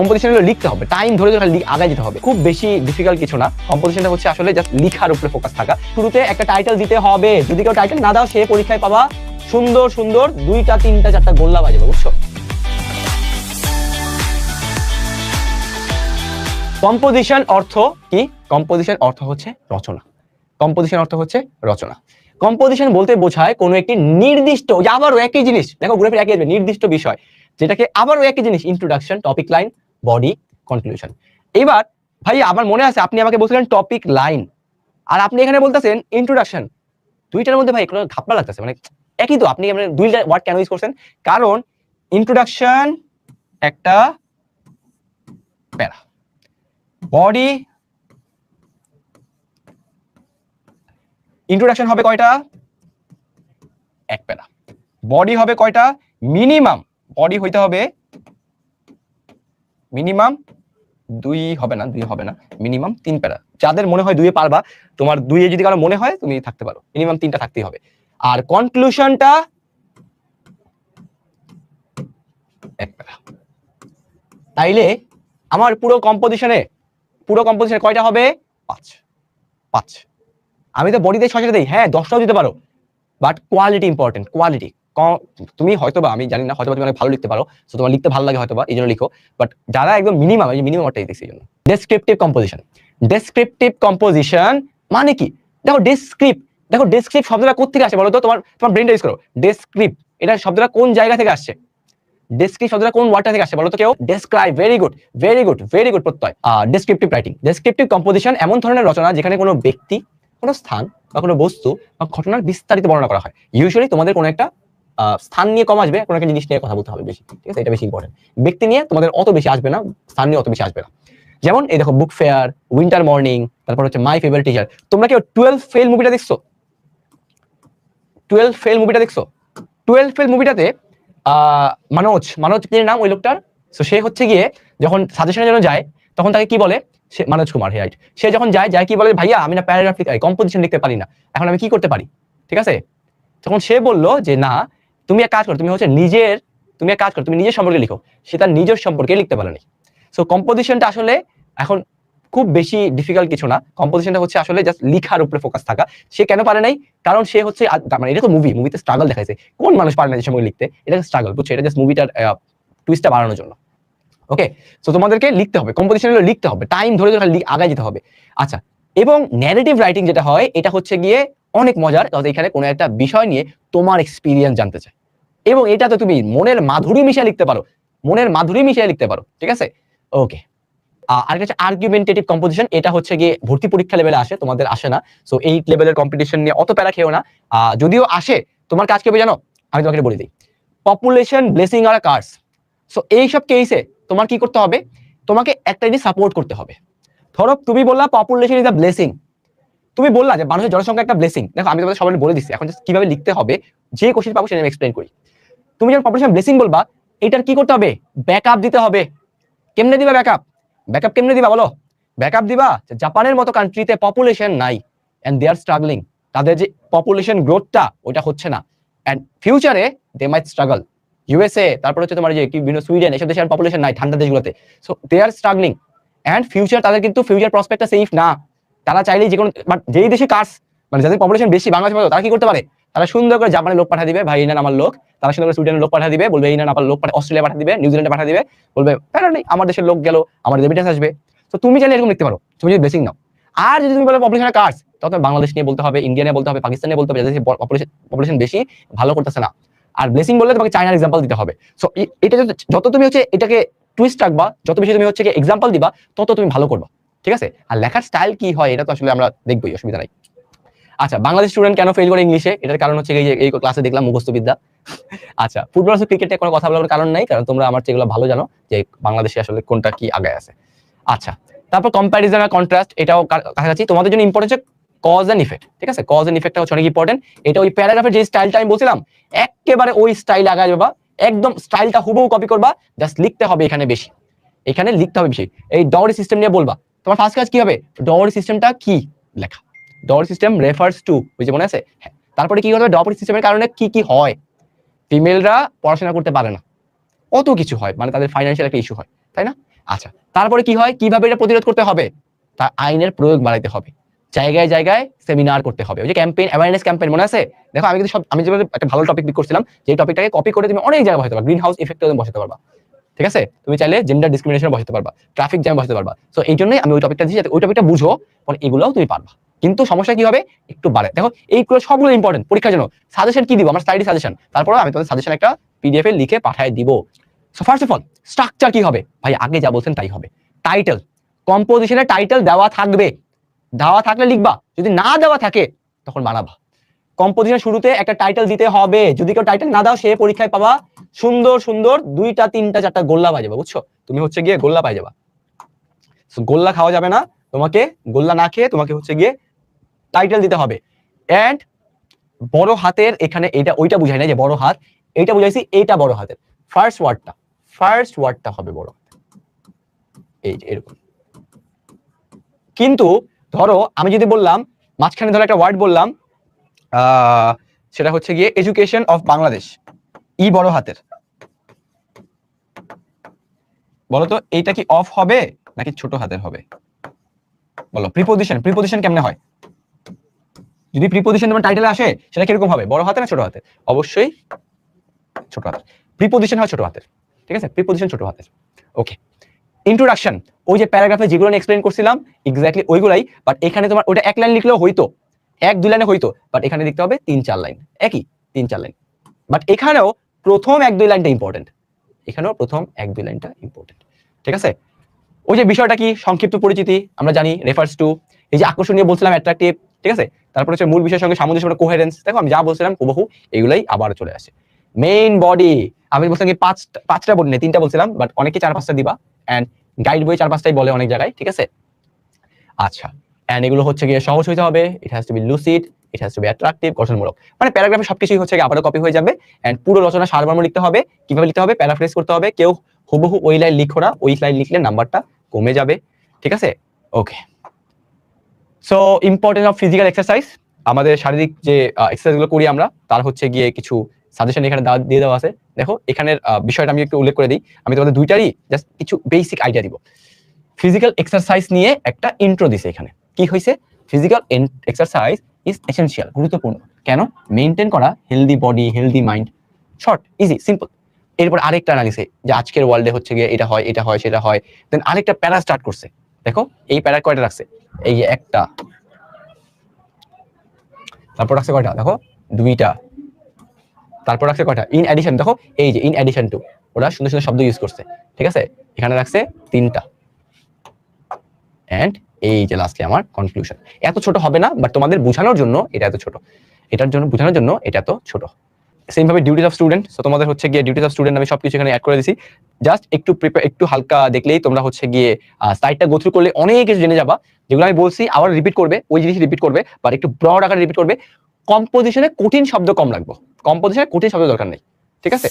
Composition লিখতে হবে, time ধরে আগায় যেতে হবে, খুব বেশি ডিফিকাল্ট কিছু না। কম্পোজিশনটা হচ্ছে আসলে জাস্ট লিখার উপরে ফোকাস থাকা। শুরুতে একটা টাইটেল দিতে হবে, যদি কেউ টাইটেল না দাও সে পরীক্ষায় পাবা সুন্দর সুন্দর 2টা 3টা 4টা গোল্লা বাজাবে, বুঝছো? কম্পোজিশন অর্থ কি? কম্পোজিশন অর্থ হচ্ছে রচনা। কম্পোজিশন অর্থ হচ্ছে রচনা। কম্পোজিশন বলতে বোঝায় কোনো একটি নির্দিষ্ট, আবারও একই জিনিস, দেখো ঘুরে ফিরে একই আসবে, নির্দিষ্ট বিষয় যেটাকে আবারও একই জিনিস, introduction, topic line, body, conclusion. এবার ভাই আমার মনে আছে আপনি আমাকে বলছিলেন টপিক লাইন, আর আপনি এখানে বলতেছেন ইন্ট্রোডাকশন। দুইটার মধ্যে ভাই কোনো ঘাপলা লাগতেছে, মানে একই তো। আপনি দুইটা ওয়ার্ড কেন ইউজ করছেন? কারণ ইন্ট্রোডাকশন একটা প্যারা, বডি ইন্ট্রোডাকশন হবে কয়টা? এক প্যারা। বডি হবে কয়টা? মিনিমাম বডি হইতে হবে মিনিমাম 2 হবে না, মিনিমাম 3 প্যারা। যাদের মনে হয় 2 পারবা, তোমার 2 যদি কারো মনে হয় তুমি থাকতে পারো, মিনিমাম 3টা থাকতেই হবে। আর কনক্লুশনটা এক প্যারা। তাইলে আমার পুরো কম্পোজিশনে কয়টা হবে? 5। আমি তো বডিতে 6টা দেই, হ্যাঁ 10টাও দিতে পারো, বাট কোয়ালিটি ইম্পর্টেন্ট। কোয়ালিটি তুমি হয়তোবা, আমি জানি না, হয়তোবা তুমি অনেক ভালো লিখতে পারো, সো তোমার লিখতে ভালো লাগে হয়তোবা, এই জন্য লিখো। বাট যারা একদম মিনিমাম, এই মিনিমামটাই দেখছি এই জন্য। Descriptive composition. ডেসক্রিপটিভ কম্পোজিশন মানে কি? দেখো ডেসক্রিপ্ট শব্দটা কোথা থেকে আসে বলো তো? তোমার ব্রেনটা ইউজ করো। ডেসক্রিপ্ট, এটা শব্দটা কোন জায়গা থেকে আসছে? ডেসক্রিপ্ট শব্দটা কোন ওয়ার্ডটা থেকে আসে বলো তো কেউ? ডেসক্রাইব। ভেরি গুড প্রত্যয়। Descriptive writing. ডেসক্রিপটিভ কম্পোজিশন এমন ধরনের রচনা যেখানে কোনো ব্যক্তি, কোনো স্থান বা কোনো বস্তু বা ঘটনার বিস্তারিত বর্ণনা করা হয়। ইউজুয়ালি তোমাদের কোনো একটা স্থান নিয়ে কম আসবে, কোনো একটা জিনিস নিয়ে কথা বলতে হবে বেশি, ঠিক আছে? এটা বেশি ইম্পর্টেন্ট। ব্যক্তি নিয়ে তোমাদের অত বেশি আসবে না, স্থান নিয়ে অত বেশি আসবে না। যেমন এই দেখো, বুক ফেয়ার, উইন্টার মর্নিং, তারপর হচ্ছে মাই ফেভারিট টিচার। তোমরা কেউ 12 ফেল মুভিটা দেখছো? 12 ফেল মুভিটা দেখছো? 12 ফেল মুভিটাতে মানোজ নাম ওই লোকটার। সো সে হচ্ছে গিয়ে যখন সাজেশনের জন্য যায়, তখন তাকে কি বলে? সে মানোজ কুমার, রাইট। সে যখন যায় কি বলে? ভাইয়া আমি না প্যারাগ্রাফ কম্পোজিশন লিখতে পারি না, এখন আমি কি করতে পারি? ঠিক আছে, তখন সে বললো যে না, তুমি এক কাজ করো, তুমি নিজের সম্পর্কে লিখো। সে তার নিজের সম্পর্কে লিখতে পারেনি। সো কম্পোজিশনটা আসলে এখন খুব বেশি ডিফিকাল্ট কিছু না। কম্পোজিশনটা হচ্ছে আসলে জাস্ট লিখার উপরে ফোকাস থাকা। সে কেন পারে নাই? কারণ সে হচ্ছে, মানে এটা তো মুভিতে স্ট্রাগল দেখাইছে। কোন মানুষ পারে না যে সময় লিখতে? এটা স্ট্রাগল, বুঝছো? এটা জাস্ট মুভিটার টুইস্টটা বাড়ানোর জন্য। ওকে, সো তোমাদেরকে লিখতে হবে, কম্পোজিশন লিখতে হবে, টাইম ধরে আগায় যেতে হবে। আচ্ছা, এবং ন্যারেটিভ রাইটিং যেটা হয়, এটা হচ্ছে গিয়ে অনেক মজার। তাহলে এখানে কোনো একটা বিষয় নিয়ে তোমার এক্সপিরিয়েন্স জানতে চাই, এবং এটা তো তুমি মনের মাধুরী মিশিয়ে লিখতে পারো, ঠিক আছে? ওকে। আরেকটা হচ্ছে আর্গুমেন্টেটিভ কম্পোজিশন। এটা হচ্ছে গিয়ে ভর্তি পরীক্ষা লেভেলে আসে, তোমাদের আসে না। সো এই লেভেলের কম্পিটিশন নিয়ে অত প্যারা খেও না। যদিও আসে, তোমার কাজ কি হবে জানো? আমি তোমাকে বলে দিই। পপুলেশন, ব্লেসিং আর কার্স। সো এইসব কেসে তোমার কি করতে হবে? তোমাকে একটা জিনিস সাপোর্ট করতে হবে। ধরো তুমি বললা পপুলেশন ইজ আ ব্লেসিং, তুমি বললা যে মানুষের জনসংখ্যা একটা ব্লেসিং। দেখো আমি তোমাদের সবাই বলে দিচ্ছি, এখন জাস্ট কিভাবে লিখতে হবে, যে কোশ্চেন পাবো সেটা আমি এক্সপ্লেইন করি। তুমি যখন পপুলেশন ব্লেসিং বলবা, এটার কি করতে হবে? ব্যাকআপ দিতে হবে। কেমনে দিবা ব্যাকআপ কেমনে দিবা বলো? ব্যাকআপ দিবা জাপানের মতো কান্ট্রিতে পপুলেশন নাই, এন্ড দে আর স্ট্রাগলিং। তাদের যে পপুলেশন গ্রোথটা ওটা হচ্ছে না, এন্ড ফিউচারে দে মাইট স্ট্রাগল। ইউএসএ, তারপর হচ্ছে তোমার যে কি বিভিন্ন সুইডেন, এসব দেশের পপুলেশন নাই, ঠান্ডা দেশগুলোতে। So they are struggling, and future, তাদের কিন্তু ফিউচার প্রসপেক্টটা সেফ না। তারা চাইলেই যে কোনো, বাট যেই দেশে কার্স, মানে যাদের পপুলেশন বেশি, বাংলাদেশ মতো, তারা কি করতে পারে? তারা সুন্দর করে জাপানের লোক পাঠা দিবে, ভাই এই নেন আমার লোক। তারা সুন্দর করে সুইডেনের লোক পাঠা দিবে, বলবে এই নেন আমার লোক, অস্ট্রেলিয়া পাঠা দিবে, নিউজিল্যান্ডে পাঠা দিবে, বলবে প্যারা নেই, আমার দেশের লোক গেল, আমার রেমিটেন্স আসবে। তো তুমি চাইলে এরকম লিখতে পারো, তুমি যদি ব্লেসিং নাও। আর যদি তুমি বলো পপুলেশনের কার্স, তখন বাংলাদেশ নিয়ে বলতে হবে, ইন্ডিয়া নিয়ে বলতে হবে, পাকিস্তান নিয়ে বলতে হবে, যাদের পপুলেশন বেশি, ভালো করতেছে না। আর ব্লেসিং বললে তোমাকে চায়নার এক্সাম্পল দিতে হবে। সো এটা যত তুমি হচ্ছে এটাকে টুইস্ট রাখবা, যত বেশি তুমি হচ্ছে এক্সাম্পল দিবা, তত তুমি ভালো করবা, ঠিক আছে? আর লেখার স্টাইল কি হয় এটা তো আসলে আমরা দেখবোই, অসুবিধা নাই। আচ্ছা, বাংলাদেশ স্টুডেন্ট কেন ফেল করে ইংলিশে? এটার কারণ হচ্ছে এই ক্লাসে দেখলাম মুখস্থ বিদ্যা। আচ্ছা, ফুটবল আর ক্রিকেটে কোনো কথা বলার কারণ নাই, কারণ তোমরা আমার চেয়ে ভালো জানো যে বাংলাদেশে আসলে কোনটা কি আগায় আছে। আচ্ছা, তারপর কম্প্যারিজন আর কন্ট্রাস্ট, এটাও কাছাকাছি। তোমাদের জন্য ইম্পর্টেন্ট হচ্ছে কজ এন্ড ইফেক্ট, ঠিক আছে? কজ এন্ড ইফেক্টটা হচ্ছে অনেক ইম্পর্টেন্ট। এটা ওই প্যারাগ্রাফের যে স্টাইলটা আমি বলছিলাম, একেবারে ওই স্টাইল আগায় যাবা, একদম স্টাইলটা হুবহু কপি করবা, জাস্ট লিখতে হবে এখানে বেশি, এই ডরি সিস্টেম নিয়ে বলবা। তোমার ফার্স্ট কাজ কি হবে? ডরি সিস্টেমটা কি লেখা। ডরি সিস্টেম রেফার্স টু, বুঝে মনে আছে? হ্যাঁ। তারপরে কি করবে? ডরি সিস্টেমের কারণে কি কি হয়? ফিমেলরা পড়াশোনা করতে পারে না, অত কিছু হয়, মানে তাদের ফাইন্যান্সিয়াল একটা ইস্যু হয়, তাই না? আচ্ছা, তারপরে কি হয়, কিভাবে এটা প্রতিরোধ করতে হবে, তা আইনের প্রয়োগ বাড়াইতে হবে, জায়গায় জায়গায় সেমিনার করতে হবে, ওই যে ক্যাম্পেইন, অ্যাওয়ারনেস ক্যাম্পেইন মনে আছে? দেখো আমি কিন্তু আমি যেভাবে একটা ভালো টপিক পিক করছিলাম, যে টপিকটাকে কপি করে তুমি অনেক জায়গায় বসাতে পারবা, গ্রিন হাউস ইফেক্টে বসাতে পারবা, ঠিক আছে? তুমি চাইলে জেন্ডার ডিসক্রিমিনেশন বসাতে পারবা, ট্রাফিক জ্যাম বসাতে পারবা। সো এই জন্যই আমি ওই টপিকটা দিয়েছি, যাতে ওই টপিকটা বুঝো, পরে এগুলোও তুমি পারবা। কিন্তু সমস্যা কি হবে, একটু বাড়ে। দেখো এইগুলো সবগুলো ইম্পর্টেন্ট পরীক্ষার জন্য। সাজেশন কি দিব, আমার স্টাডি সাজেশন, তারপরে আমি তোমাদের সাজেশন একটা পিডিএফ এ লিখে পাঠিয়ে দিব। So first of all structure কি হবে ভাই, আগে যা বলছেন তাই হবে। টাইটেল, কম্পোজিশনে টাইটেল দেওয়া থাকবে, দেওয়া থাকলে লিখবা, যদি না দেওয়া থাকে তখন বানাবা। কম্পোজিশন শুরুতে একটা টাইটেল দিতে হবে, যদি কেউ টাইটেল না দাও সে পরীক্ষায় পাবা সুন্দর সুন্দর 2টা 3টা 4টা গোল্লা পাই যাবে, বুঝছো? তুমি হচ্ছে গিয়ে গোল্লা পাই যাবা। সো গোল্লা খাওয়া যাবে না, তোমাকে গোল্লা না খেয়ে তোমাকে হচ্ছে গিয়ে টাইটেল দিতে হবে। এন্ড বড় হাতের এখানে এটা ওইটা বুঝাই না যে বড় হাত, এইটা বুঝাইছি এইটা বড় হাতের ফার্স্ট ওয়ার্ডটা হবে বড় হাত, এই যে এরকম। কিন্তু ধরো আমি যদি বললাম মাঝখানে ধরো একটা ওয়ার্ড বললাম, সেটা হচ্ছে গিয়ে এডুকেশন অফ বাংলাদেশ, ই বড় হাতের, বলতো এইটা কি অফ হবে নাকি ছোট হাতের হবে? বলো। প্রিপোজিশন কেমনে হয়, যদি প্রিপোজিশন তোমার টাইটেলে আসে সেটা কিরকম হবে, বড় হাতে না ছোট হাতের? অবশ্যই ছোট হাতের। প্রিপোজিশন হয় ছোট হাতের, ঠিক আছে? প্রিপোজিশন ছোট হাতের। ওকে, ইন্ট্রোডাকশন, ওই যে প্যারাগ্রাফে যেগুলো আমি এক্সপ্লেইন করছিলাম এক্স্যাক্টলি ওইগুলাই, বাট এখানে তোমার ওটা এক লাইন লিখলেও হইতো, 1-2 লাইনে হইতো, বাট এখানে লিখতে হবে 3-4 লাইন, একই 3-4 লাইন। বাট এখানেও প্রথম 1-2 লাইনটা ইম্পর্টেন্ট, এখানেও প্রথম 1-2 লাইনটা ইম্পর্টেন্ট, ঠিক আছে? ওই যে বিষয়টা কি, সংক্ষিপ্ত পরিচিতি আমরা জানি, রেফার্স টু, এই যে আকর্ষণীয় বলছিলাম অ্যাট্রাকটিভ, ঠিক আছে? তারপর হচ্ছে মূল বিষয়ের সঙ্গে সামঞ্জস্য, কোহেরেন্স, দেখো আমি যা বলছিলাম হুবহু এগুলাই আবার চলে আসে। মেইন বডি, আমি বলছিলাম কি 5টা বডি নেই, 3টা বলছিলাম, বাট অনেকে 4-5টা দিবা, এন্ড গাইড বই 4-5টাই বলে অনেক জায়গায়, ঠিক আছে? আচ্ছা, এন্ড এগুলো হচ্ছে গিয়ে সহজ হইতে হবে, it has to be lucid, it has to be attractive, গঠনমূলক, মানে প্যারাগ্রাফে সবকিছুই হচ্ছে আবারও কপি হয়ে যাবে, এন্ড পুরো রচনা সারমর্ম লিখতে হবে। কিভাবে লিখতে হবে, প্যারাফ্রেজ করতে হবে, কেউ হুবহু ওই লাইন লিখো না, ওই লাইন লিখলে নাম্বারটা কমে যাবে, ঠিক আছে? Okay, so importance of physical exercise, আমাদের শারীরিক যে এক্সারসাইজগুলো করি আমরা, তার হচ্ছে গিয়ে কিছু সাজেশন এখানে দিয়ে দেওয়া আছে। দেখো এখানের বিষয়টা আমি একটু উল্লেখ করে দিই, আমি তোমাদের দুইটারই জাস্ট কিছু বেসিক আইডিয়া দিব। ফিজিক্যাল এক্সারসাইজ নিয়ে একটা ইন্ট্রো দিছে এখানে, কি হয়েছে, ফিজিক্যাল এক্সারসাইজ ইজ এসেনশিয়াল, গুরুত্বপূর্ণ কেন, মেইনটেইন করা healthy body, healthy mind, short easy simple. এরপর আরেকটা আনালিসে যে আজকের ওয়ার্ল্ডে হচ্ছে গিয়ে এটা হয় এটা হয় সেটা হয়, দেন আরেকটা প্যারা স্টার্ট করছে। দেখো এই প্যারা কয়টা রাখছে, এই যে একটা, তারপর রাখছে কয়টা, দেখো 2টা, তারপর রাখছে কয়টা, ইন অ্যাডিশন, দেখো এই যে ইন অ্যাডিশন টু, ওরা সুন্দর সুন্দর শব্দ ইউজ করছে, ঠিক আছে? এখানে রাখছে 3টা, এন্ড এই যে লাস্টে আমার কনক্লুশন। এত ছোট হবে না, বাট তোমাদের বোঝানোর জন্য এটা এত ছোট, এটার জন্য বোঝানোর জন্য এটা এত ছোট। সেম ভাবে ডিউটিস অফ স্টুডেন্ট, সো তোমাদের হচ্ছে গিয়ে ডিউটিস অফ স্টুডেন্ট আমি সবকিছু এখানে অ্যাড করে দিছি, জাস্ট একটু প্রিপেয়ার, একটু হালকা দেখলেই তোমরা হচ্ছে গিয়ে সাইটটা গো থ্রু করলে অনেক কিছু জেনে যাবা। যেগুলো আমি বলছি আবার রিপিট করবে, ওই জিনিস রিপিট করবে, বাট একটু ব্রড আকারে রিপিট করবে। কম্পোজিশনে কঠিন শব্দ কম রাখবো, কম্পোজিশনে কঠিন শব্দ দরকার নেই, ঠিক আছে?